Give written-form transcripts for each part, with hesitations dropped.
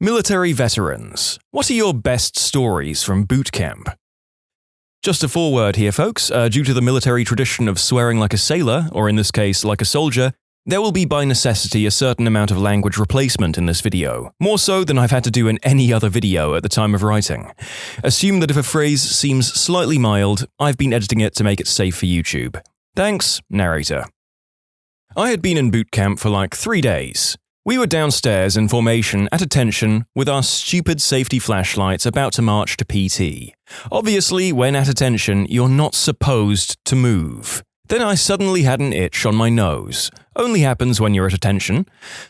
Military veterans, what are your best stories from boot camp? Just a foreword here, folks. Due to the military tradition of swearing like a sailor, or in this case, like a soldier, there will be by necessity a certain amount of language replacement in this video, more so than I've had to do in any other video at the time of writing. Assume that if a phrase seems slightly mild, I've been editing it to make it safe for YouTube. Thanks, narrator. I had been in boot camp for like 3 days. We were downstairs in formation at attention with our stupid safety flashlights about to march to PT. Obviously, when at attention, you're not supposed to move. Then I suddenly had an itch on my nose. Only happens when you're at attention.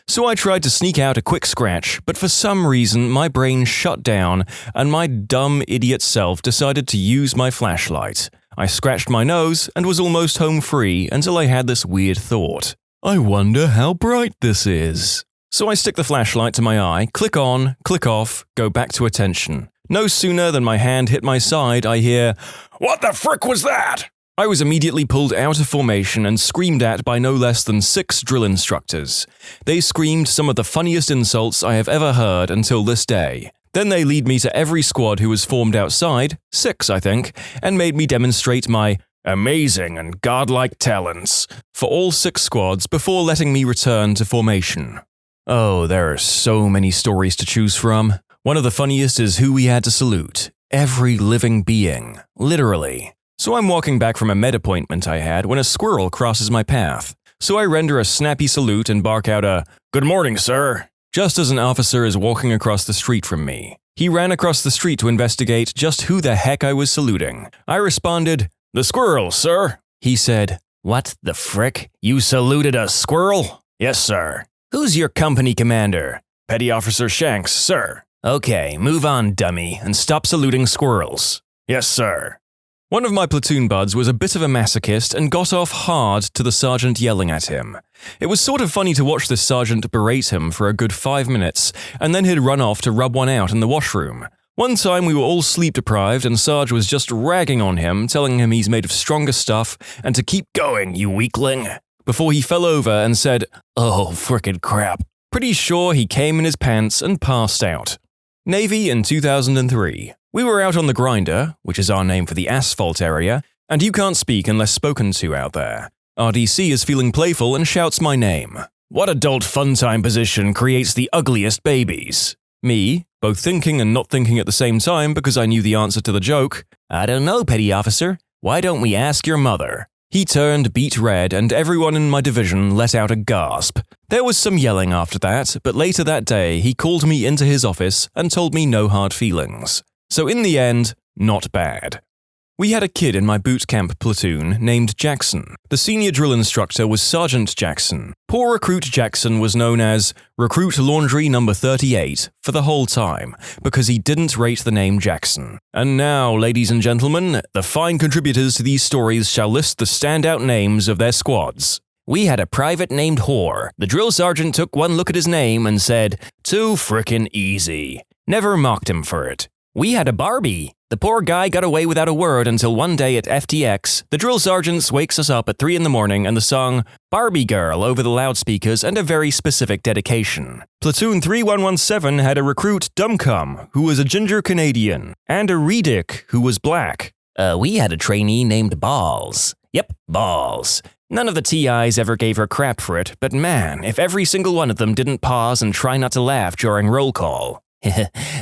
So I tried to sneak out a quick scratch, but for some reason my brain shut down and my dumb idiot self decided to use my flashlight. I scratched my nose and was almost home free until I had this weird thought. I wonder how bright this is. So I stick the flashlight to my eye, click on, click off, go back to attention. No sooner than my hand hit my side, I hear, "What the frick was that?" I was immediately pulled out of formation and screamed at by no less than 6 drill instructors. They screamed some of the funniest insults I have ever heard until this day. Then they lead me to every squad who was formed outside, 6 I think, and made me demonstrate my amazing and godlike talents for all 6 squads before letting me return to formation. Oh, there are so many stories to choose from. One of the funniest is who we had to salute. Every living being. Literally. So I'm walking back from a med appointment I had when a squirrel crosses my path. So I render a snappy salute and bark out a, "Good morning, sir," just as an officer is walking across the street from me. He ran across the street to investigate just who the heck I was saluting. I responded, "The squirrel, sir." He said, "What the frick? You saluted a squirrel?" "Yes, sir." "Who's your company commander?" "Petty Officer Shanks, sir." "Okay, move on, dummy, and stop saluting squirrels." "Yes, sir." One of my platoon buds was a bit of a masochist and got off hard to the sergeant yelling at him. It was sort of funny to watch this sergeant berate him for a good 5 minutes, and then he'd run off to rub one out in the washroom. One time we were all sleep deprived and Sarge was just ragging on him, telling him he's made of stronger stuff and to keep going, you weakling, before he fell over and said, "Oh, frickin' crap." Pretty sure he came in his pants and passed out. Navy in 2003. We were out on the grinder, which is our name for the asphalt area, and you can't speak unless spoken to out there. RDC is feeling playful and shouts my name. "What adult fun time position creates the ugliest babies?" Me, both thinking and not thinking at the same time because I knew the answer to the joke, "I don't know, petty officer. Why don't we ask your mother?" He turned beet red and everyone in my division let out a gasp. There was some yelling after that, but later that day he called me into his office and told me no hard feelings. So in the end, not bad. We had a kid in my boot camp platoon named Jackson. The senior drill instructor was Sergeant Jackson. Poor Recruit Jackson was known as Recruit Laundry Number 38 for the whole time, because he didn't rate the name Jackson. And now, ladies and gentlemen, the fine contributors to these stories shall list the standout names of their squads. We had a private named Whore. The drill sergeant took one look at his name and said, "Too frickin' easy." Never mocked him for it. We had a Barbie. The poor guy got away without a word until one day at FTX, the drill sergeant wakes us up at 3 in the morning and the song Barbie Girl over the loudspeakers and a very specific dedication. Platoon 3117 had a recruit Dumcum, who was a ginger Canadian, and a Redick, who was black. We had a trainee named Balls. Yep, Balls. None of the TIs ever gave her crap for it, but man, if every single one of them didn't pause and try not to laugh during roll call.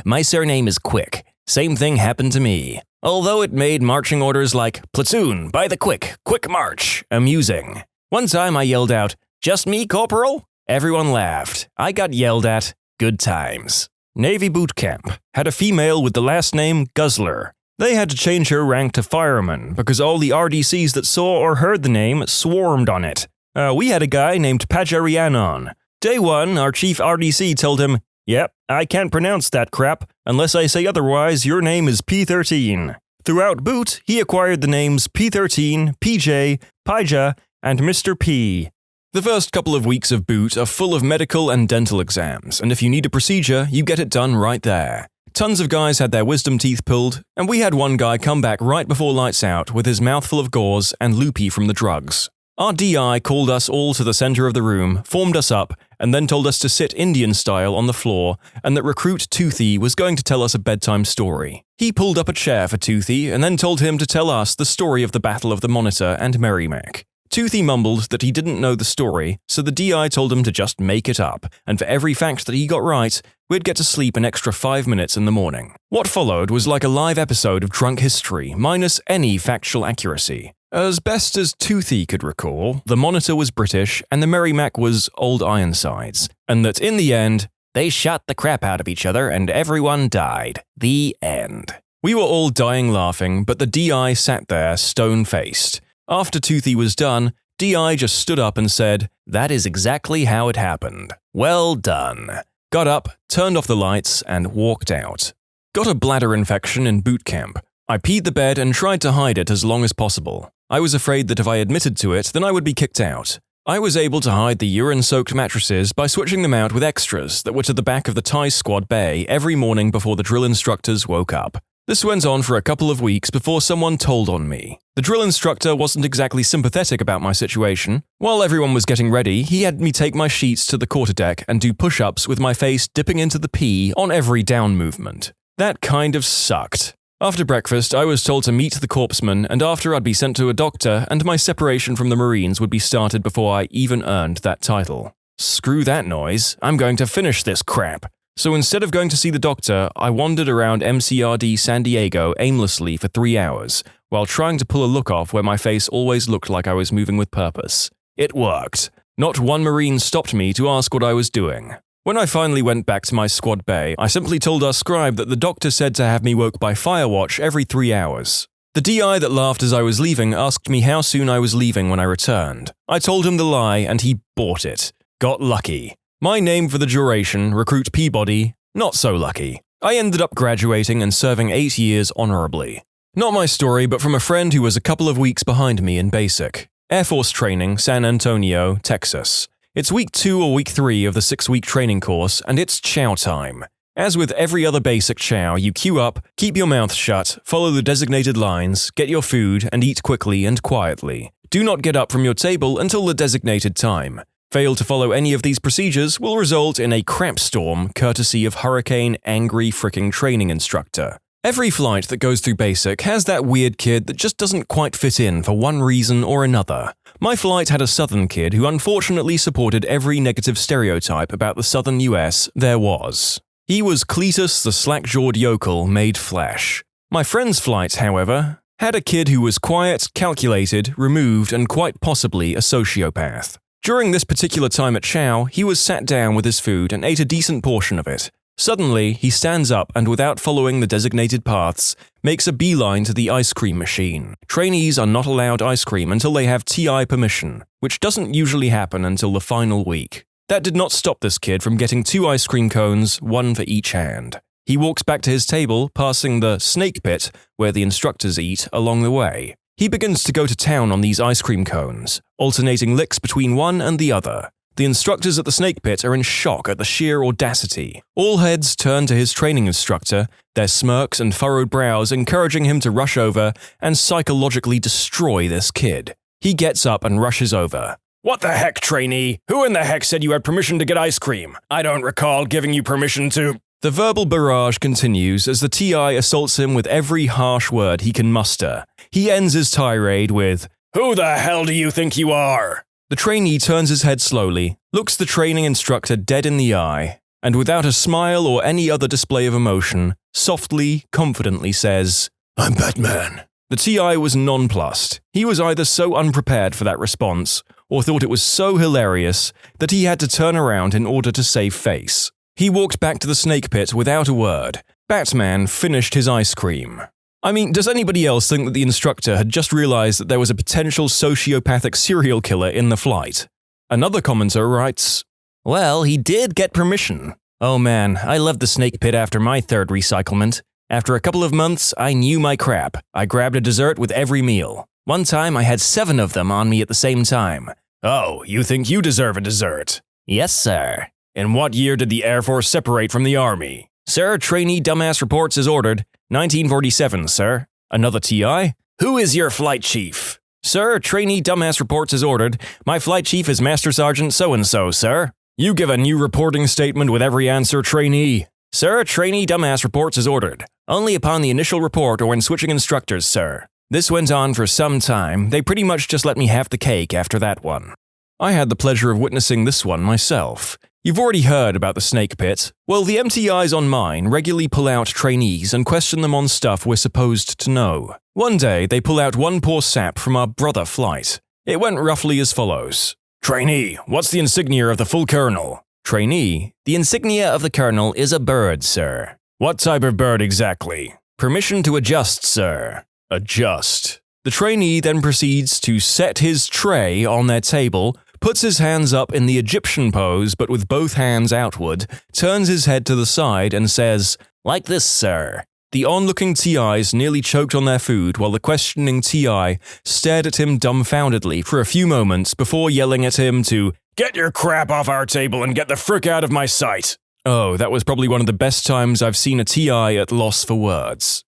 My surname is Quick. Same thing happened to me. Although it made marching orders like, "Platoon, by the quick march," amusing. One time I yelled out, "Just me, Corporal?" Everyone laughed. I got yelled at. Good times. Navy boot camp had a female with the last name Guzzler. They had to change her rank to fireman because all the RDCs that saw or heard the name swarmed on it. We had a guy named Pajarianon. Day 1, our chief RDC told him, "Yep, I can't pronounce that crap. Unless I say otherwise, your name is P13. Throughout boot, he acquired the names P13, PJ, Pija, and Mr. P. The first couple of weeks of boot are full of medical and dental exams, and if you need a procedure, you get it done right there. Tons of guys had their wisdom teeth pulled, and we had one guy come back right before lights out with his mouth full of gauze and loopy from the drugs. Our DI called us all to the center of the room, formed us up, and then told us to sit Indian style on the floor and that recruit Toothy was going to tell us a bedtime story. He pulled up a chair for Toothy and then told him to tell us the story of the Battle of the Monitor and Merrimack. Toothy mumbled that he didn't know the story, so the DI told him to just make it up, and for every fact that he got right, we'd get to sleep an extra 5 minutes in the morning. What followed was like a live episode of Drunk History, minus any factual accuracy. As best as Toothy could recall, the Monitor was British and the Merrimack was Old Ironsides, and that in the end, they shot the crap out of each other and everyone died. The end. We were all dying laughing, but the DI sat there stone-faced. After Toothy was done, DI just stood up and said, "That is exactly how it happened. Well done." Got up, turned off the lights, and walked out. Got a bladder infection in boot camp. I peed the bed and tried to hide it as long as possible. I was afraid that if I admitted to it, then I would be kicked out. I was able to hide the urine-soaked mattresses by switching them out with extras that were to the back of the Thai squad bay every morning before the drill instructors woke up. This went on for a couple of weeks before someone told on me. The drill instructor wasn't exactly sympathetic about my situation. While everyone was getting ready, he had me take my sheets to the quarterdeck and do push-ups with my face dipping into the pee on every down movement. That kind of sucked. After breakfast, I was told to meet the corpsman, and after I'd be sent to a doctor, and my separation from the Marines would be started before I even earned that title. Screw that noise, I'm going to finish this crap. So instead of going to see the doctor, I wandered around MCRD San Diego aimlessly for 3 hours, while trying to pull a look off where my face always looked like I was moving with purpose. It worked. Not one Marine stopped me to ask what I was doing. When I finally went back to my squad bay, I simply told our scribe that the doctor said to have me woke by firewatch every 3 hours. The DI that laughed as I was leaving asked me how soon I was leaving when I returned. I told him the lie and he bought it. Got lucky. My name for the duration, Recruit Peabody, not so lucky. I ended up graduating and serving 8 years honorably. Not my story, but from a friend who was a couple of weeks behind me in basic. Air Force training, San Antonio, Texas. It's week 2 or week 3 of the 6-week training course, and it's chow time. As with every other basic chow, you queue up, keep your mouth shut, follow the designated lines, get your food, and eat quickly and quietly. Do not get up from your table until the designated time. Fail to follow any of these procedures will result in a crap storm courtesy of Hurricane Angry Fricking Training Instructor. Every flight that goes through basic has that weird kid that just doesn't quite fit in for one reason or another. My flight had a southern kid who unfortunately supported every negative stereotype about the southern US there was. He was Cletus the slack-jawed yokel made flesh. My friend's flight, however, had a kid who was quiet, calculated, removed, and quite possibly a sociopath. During this particular time at chow, he was sat down with his food and ate a decent portion of it. Suddenly, he stands up and without following the designated paths, makes a beeline to the ice cream machine. Trainees are not allowed ice cream until they have TI permission, which doesn't usually happen until the final week. That did not stop this kid from getting 2 ice cream cones, 1 for each hand. He walks back to his table, passing the snake pit, where the instructors eat, along the way. He begins to go to town on these ice cream cones, alternating licks between one and the other. The instructors at the snake pit are in shock at the sheer audacity. All heads turn to his training instructor, their smirks and furrowed brows encouraging him to rush over and psychologically destroy this kid. He gets up and rushes over. "What the heck, trainee? Who in the heck said you had permission to get ice cream? I don't recall giving you permission to..." The verbal barrage continues as the TI assaults him with every harsh word he can muster. He ends his tirade with, "Who the hell do you think you are?" The trainee turns his head slowly, looks the training instructor dead in the eye, and without a smile or any other display of emotion, softly, confidently says, "I'm Batman." The TI was nonplussed. He was either so unprepared for that response, or thought it was so hilarious that he had to turn around in order to save face. He walked back to the snake pit without a word. Batman finished his ice cream. I mean, does anybody else think that the instructor had just realized that there was a potential sociopathic serial killer in the flight? Another commenter writes, "Well, he did get permission. Oh man, I loved the snake pit after my 3rd recyclement. After a couple of months, I knew my crap. I grabbed a dessert with every meal. One time I had 7 of them on me at the same time." "Oh, you think you deserve a dessert?" "Yes, sir." "In what year did the Air Force separate from the Army?" "Sir, trainee dumbass reports as ordered. 1947, sir." Another TI. "Who is your flight chief?" "Sir, trainee dumbass reports as ordered. My flight chief is Master Sergeant so-and-so, sir." You give a new reporting statement with every answer, trainee. Sir, trainee dumbass reports as ordered. Only upon the initial report or when switching instructors, sir. This went on for some time. They pretty much just let me have the cake after that one. I had the pleasure of witnessing this one myself. You've already heard about the snake pit. Well, the MTIs on mine regularly pull out trainees and question them on stuff we're supposed to know. One day, they pull out one poor sap from our brother flight. It went roughly as follows. Trainee, what's the insignia of the full colonel? Trainee, the insignia of the colonel is a bird, sir. What type of bird exactly? Permission to adjust, sir. Adjust. The trainee then proceeds to set his tray on their table, puts his hands up in the Egyptian pose but with both hands outward, turns his head to the side and says, "Like this, sir." The onlooking TIs nearly choked on their food while the questioning TI stared at him dumbfoundedly for a few moments before yelling at him to "Get your crap off our table and get the frick out of my sight." Oh, that was probably one of the best times I've seen a TI at loss for words.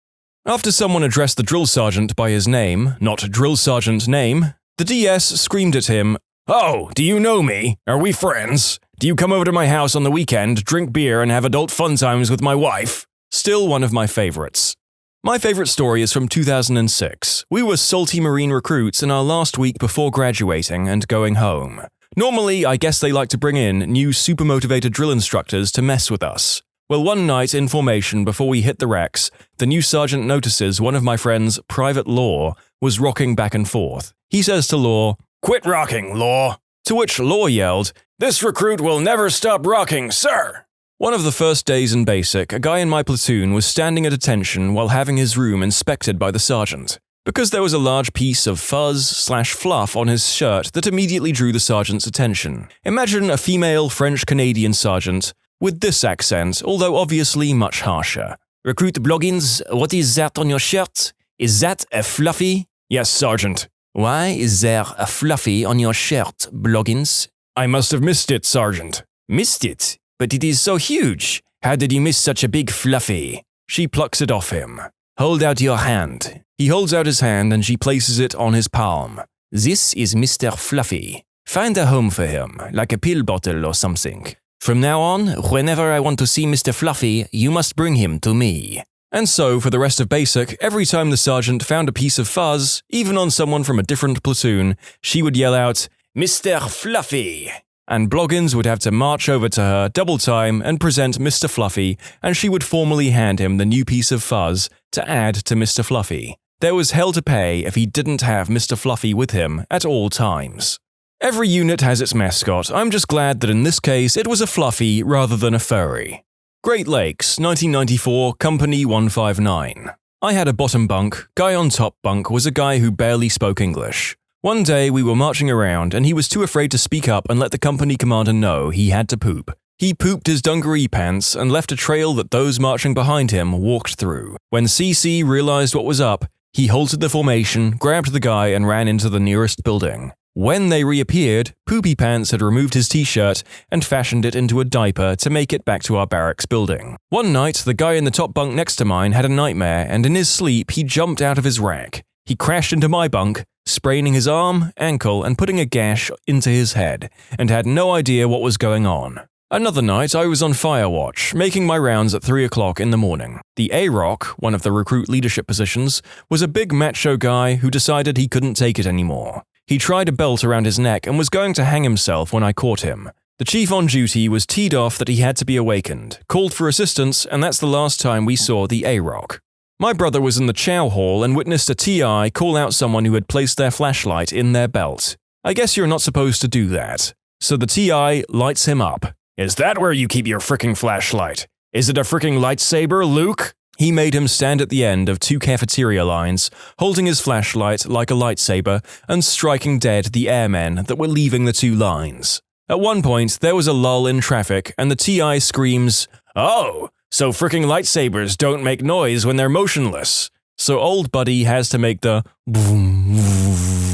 After someone addressed the drill sergeant by his name, not drill sergeant name, the DS screamed at him, "Oh, do you know me? Are we friends? Do you come over to my house on the weekend, drink beer, and have adult fun times with my wife?" Still one of my favorites. My favorite story is from 2006. We were salty Marine recruits in our last week before graduating and going home. Normally, I guess they like to bring in new super-motivated drill instructors to mess with us. Well, one night in formation before we hit the wrecks, the new sergeant notices one of my friends, Private Law, was rocking back and forth. He says to Law, "Quit rocking, Law." To which Law yelled, "This recruit will never stop rocking, sir." One of the first days in basic, a guy in my platoon was standing at attention while having his room inspected by the sergeant. Because there was a large piece of fuzz/fluff on his shirt that immediately drew the sergeant's attention. Imagine a female French-Canadian sergeant with this accent, although obviously much harsher. "Recruit Bloggins, what is that on your shirt? Is that a fluffy?" "Yes, sergeant." "Why is there a fluffy on your shirt, Bloggins?" "I must have missed it, sergeant." "Missed it? But it is so huge. How did you miss such a big fluffy?" She plucks it off him. "Hold out your hand." He holds out his hand and she places it on his palm. "This is Mr. Fluffy. Find a home for him, like a pill bottle or something. From now on, whenever I want to see Mr. Fluffy, you must bring him to me." And so, for the rest of basic, every time the sergeant found a piece of fuzz, even on someone from a different platoon, she would yell out, "Mr. Fluffy!" And Bloggins would have to march over to her double time and present Mr. Fluffy, and she would formally hand him the new piece of fuzz to add to Mr. Fluffy. There was hell to pay if he didn't have Mr. Fluffy with him at all times. Every unit has its mascot. I'm just glad that in this case it was a fluffy rather than a furry. Great Lakes, 1994, Company 159. I had a bottom bunk. Guy on top bunk was a guy who barely spoke English. One day we were marching around and he was too afraid to speak up and let the company commander know he had to poop. He pooped his dungaree pants and left a trail that those marching behind him walked through. When CC realized what was up, he halted the formation, grabbed the guy and ran into the nearest building. When they reappeared, Poopy Pants had removed his t-shirt and fashioned it into a diaper to make it back to our barracks building. One night, the guy in the top bunk next to mine had a nightmare and in his sleep he jumped out of his rack. He crashed into my bunk, spraining his arm, ankle and putting a gash into his head, and had no idea what was going on. Another night, I was on fire watch, making my rounds at 3 o'clock in the morning. The A-Rock, one of the recruit leadership positions, was a big macho guy who decided he couldn't take it anymore. He tried a belt around his neck and was going to hang himself when I caught him. The chief on duty was teed off that he had to be awakened, called for assistance, and that's the last time we saw the A-Rock. My brother was in the chow hall and witnessed a TI call out someone who had placed their flashlight in their belt. I guess you're not supposed to do that. So the TI lights him up. "Is that where you keep your fricking flashlight? Is it a fricking lightsaber, Luke?" He made him stand at the end of 2 cafeteria lines, holding his flashlight like a lightsaber and striking dead the airmen that were leaving the 2 lines. At one point, there was a lull in traffic and the TI screams, "Oh, so fricking lightsabers don't make noise when they're motionless." So old buddy has to make the boom,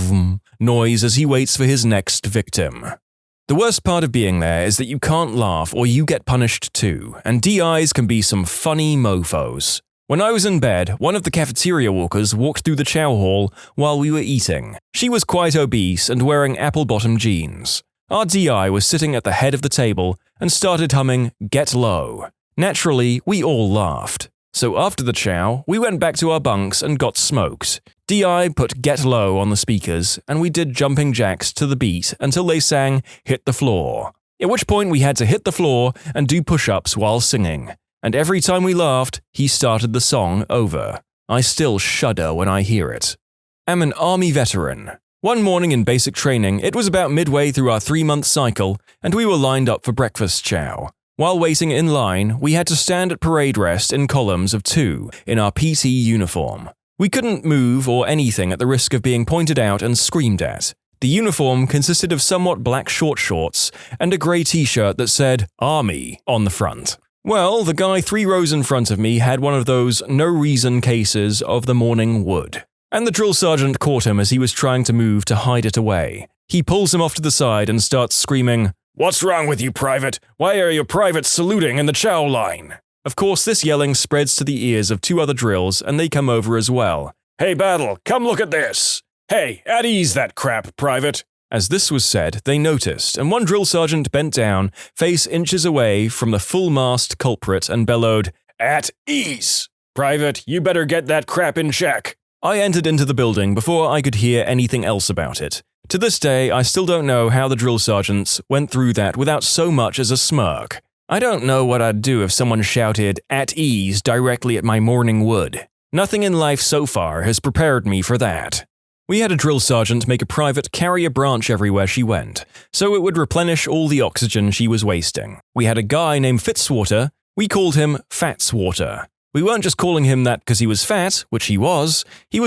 boom noise as he waits for his next victim. The worst part of being there is that you can't laugh or you get punished too, and DIs can be some funny mofos. When I was in bed, one of the cafeteria walkers walked through the chow hall while we were eating. She was quite obese and wearing apple-bottom jeans. Our DI was sitting at the head of the table and started humming Get Low. Naturally, we all laughed. So after the chow, we went back to our bunks and got smoked. DI put Get Low on the speakers, and we did jumping jacks to the beat until they sang Hit the Floor. At which point we had to hit the floor and do push-ups while singing. And every time we laughed, he started the song over. I still shudder when I hear it. I'm an Army veteran. One morning in basic training, it was about midway through our 3-month cycle, and we were lined up for breakfast chow. While waiting in line, we had to stand at parade rest in columns of 2 in our PT uniform. We couldn't move or anything at the risk of being pointed out and screamed at. The uniform consisted of somewhat black short shorts and a grey t-shirt that said Army on the front. Well, the guy 3 rows in front of me had one of those no-reason cases of the morning wood. And the drill sergeant caught him as he was trying to move to hide it away. He pulls him off to the side and starts screaming, "What's wrong with you, Private? Why are your privates saluting in the chow line?" Of course, this yelling spreads to the ears of 2 other drills, and they come over as well. "Hey, Battle, come look at this! Hey, at ease that crap, Private!" As this was said, they noticed, and one drill sergeant bent down, face inches away from the full-mast culprit, and bellowed, "At ease! Private, you better get that crap in check!" I entered into the building before I could hear anything else about it. To this day, I still don't know how the drill sergeants went through that without so much as a smirk. I don't know what I'd do if someone shouted, "At ease," directly at my morning wood. Nothing in life so far has prepared me for that. We had a drill sergeant make a private carry a branch everywhere she went, so it would replenish all the oxygen she was wasting. We had a guy named Fitzwater. We called him Fatswater. We weren't just calling him that because he was fat, which he was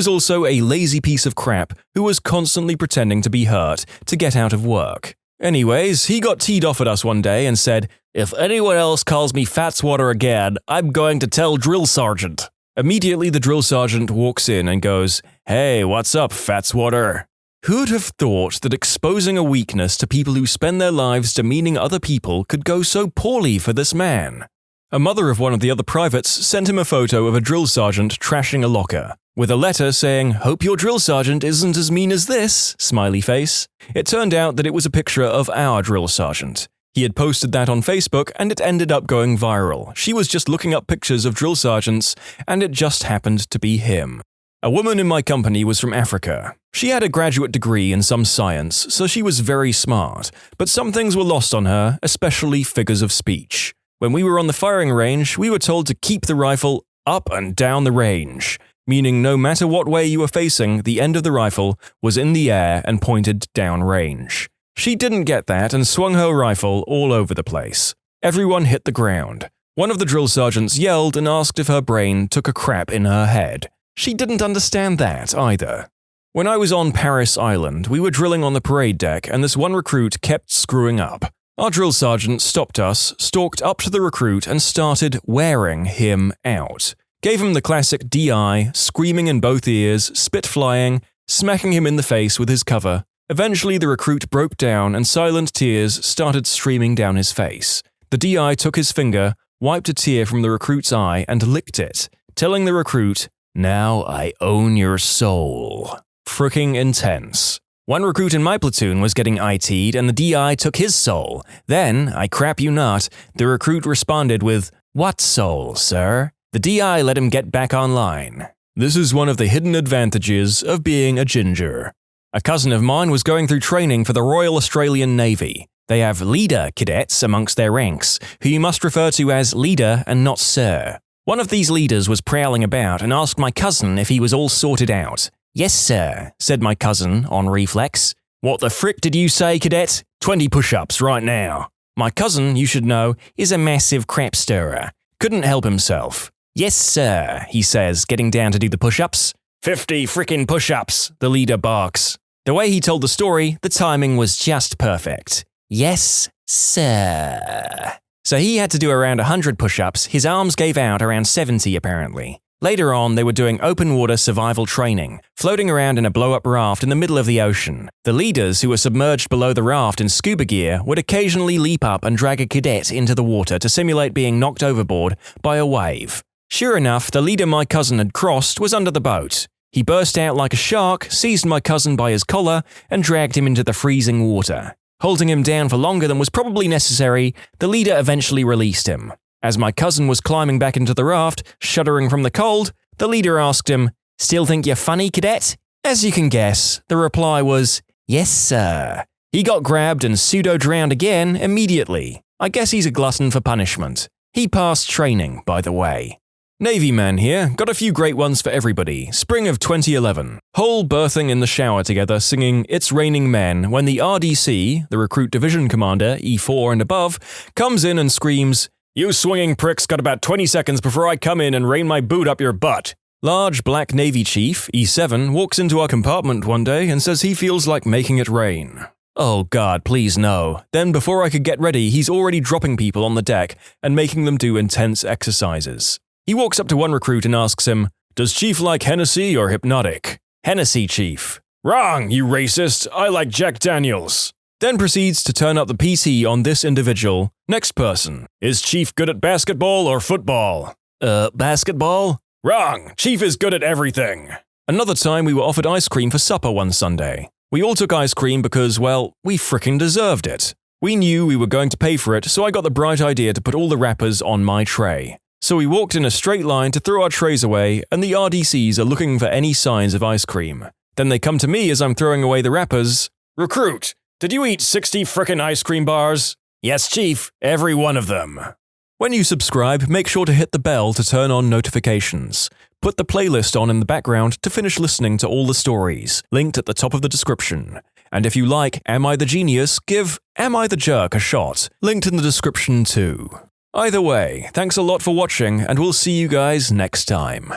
also a lazy piece of crap who was constantly pretending to be hurt to get out of work. Anyways, he got teed off at us one day and said, "If anyone else calls me Fatswater again, I'm going to tell Drill Sergeant." Immediately the drill sergeant walks in and goes, "Hey, what's up, Fatswater?" Who'd have thought that exposing a weakness to people who spend their lives demeaning other people could go so poorly for this man? A mother of one of the other privates sent him a photo of a drill sergeant trashing a locker, with a letter saying, "Hope your drill sergeant isn't as mean as this," smiley face. It turned out that it was a picture of our drill sergeant. He had posted that on Facebook and it ended up going viral. She was just looking up pictures of drill sergeants and it just happened to be him. A woman in my company was from Africa. She had a graduate degree in some science, so she was very smart, but some things were lost on her, especially figures of speech. When we were on the firing range, we were told to keep the rifle up and down the range, meaning no matter what way you were facing, the end of the rifle was in the air and pointed down range. She didn't get that and swung her rifle all over the place. Everyone hit the ground. One of the drill sergeants yelled and asked if her brain took a crap in her head. She didn't understand that either. When I was on Paris Island, we were drilling on the parade deck and this one recruit kept screwing up. Our drill sergeant stopped us, stalked up to the recruit and started wearing him out. Gave him the classic DI, screaming in both ears, spit flying, smacking him in the face with his cover. Eventually the recruit broke down and silent tears started streaming down his face. The DI took his finger, wiped a tear from the recruit's eye and licked it, telling the recruit, "Now I own your soul." Fricking intense. One recruit in my platoon was getting IT'd and the DI took his soul. Then, I crap you not, the recruit responded with, "What soul, sir?" The DI let him get back online. This is one of the hidden advantages of being a ginger. A cousin of mine was going through training for the Royal Australian Navy. They have leader cadets amongst their ranks, who you must refer to as leader and not sir. One of these leaders was prowling about and asked my cousin if he was all sorted out. "Yes, sir," said my cousin on reflex. "What the frick did you say, cadet? 20 push-ups right now." My cousin, you should know, is a massive crap stirrer. Couldn't help himself. "Yes, sir," he says, getting down to do the push-ups. 50 frickin' push-ups, the leader barks. The way he told the story, the timing was just perfect. "Yes, sir." So he had to do around 100 push-ups, his arms gave out around 70 apparently. Later on, they were doing open water survival training, floating around in a blow-up raft in the middle of the ocean. The leaders, who were submerged below the raft in scuba gear, would occasionally leap up and drag a cadet into the water to simulate being knocked overboard by a wave. Sure enough, the leader my cousin had crossed was under the boat. He burst out like a shark, seized my cousin by his collar, and dragged him into the freezing water. Holding him down for longer than was probably necessary, the leader eventually released him. As my cousin was climbing back into the raft, shuddering from the cold, the leader asked him, "Still think you're funny, cadet?" As you can guess, the reply was, "Yes, sir." He got grabbed and pseudo-drowned again immediately. I guess he's a glutton for punishment. He passed training, by the way. Navy man here, got a few great ones for everybody. Spring of 2011. Whole berthing in the shower together singing It's Raining Men when the RDC, the Recruit Division Commander, E4 and above, comes in and screams, "You swinging pricks got about 20 seconds before I come in and rain my boot up your butt." Large black Navy Chief, E7, walks into our compartment one day and says he feels like making it rain. Oh god, please no. Then before I could get ready, he's already dropping people on the deck and making them do intense exercises. He walks up to one recruit and asks him, "Does Chief like Hennessy or Hypnotic?" "Hennessy, Chief." "Wrong, you racist. I like Jack Daniels." Then proceeds to turn up the PC on this individual. Next person. "Is Chief good at basketball or football?" Basketball?" "Wrong. Chief is good at everything." Another time we were offered ice cream for supper one Sunday. We all took ice cream because, well, we frickin' deserved it. We knew we were going to pay for it, so I got the bright idea to put all the wrappers on my tray. So we walked in a straight line to throw our trays away, and the RDCs are looking for any signs of ice cream. Then they come to me as I'm throwing away the wrappers. "Recruit, did you eat 60 frickin' ice cream bars?" "Yes, Chief, every one of them." When you subscribe, make sure to hit the bell to turn on notifications. Put the playlist on in the background to finish listening to all the stories, linked at the top of the description. And if you like Am I the Genius, give Am I the Jerk a shot, linked in the description too. Either way, thanks a lot for watching, and we'll see you guys next time.